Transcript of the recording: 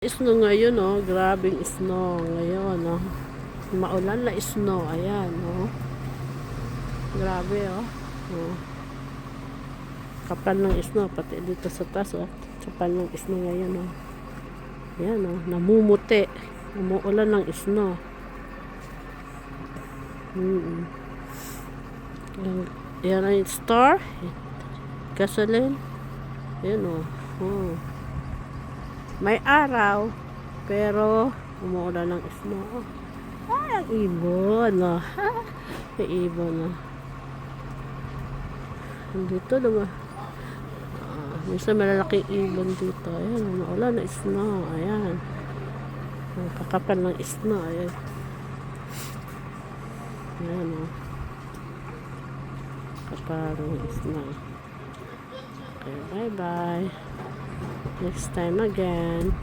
Snow ngayon, oh. Grabing snow ngayon, oh. Maulan na snow. Ayan, oh. Grabe, oh. Oh. Kapal ng snow. Pati dito sa taas, oh. Kapal ng snow ngayon, oh. Ayan, oh. Namumuti. Umuulan ng snow. Ayan ang store. Gasoline. Ayan, oh. Oh. May araw, pero umuulan ng snow. Ay, ang ibon, no? May ibon, no? Dito naman. Minsan malalaking ibon dito. Ayan, umuulan ng snow. Ayan. Ang kakapal ng snow. Ayan. Ayan, no? Kakapal ng snow. Okay, bye-bye. Next time again.